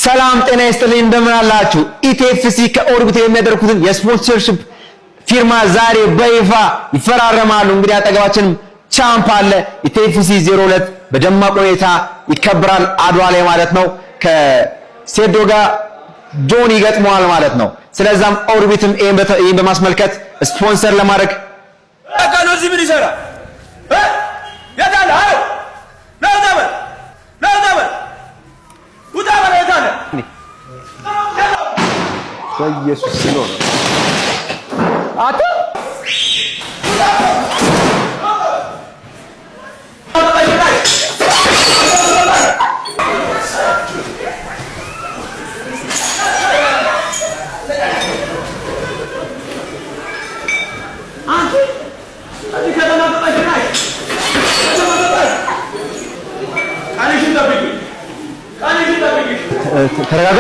ሰላም ጤና ይስጥልኝ እንደምን አላችሁ? ኢቲኤፍሲ ከኦርቢት የሚያደርጉትን የስፖንሰርሺፕ ፊርማ ዛሬ በይፋ ይፈራረማሉ። እንግዲህ አጠገባችንም ቻምፕ አለ። ኢቲኤፍሲ 02 በደማቅ ሁኔታ ይከበራል አድዋ ላይ ማለት ነው። ከሴዶ ጋር ጆን ይገጥመዋል ማለት ነው። ስለዛም ኦርቢትም ይሄን በማስመልከት ስፖንሰር ለማድረግ አካኖ እዚህ ምን ይሰራል? ያታለ አይ በኢየሱስ ስም ነው አታ ተረጋጋ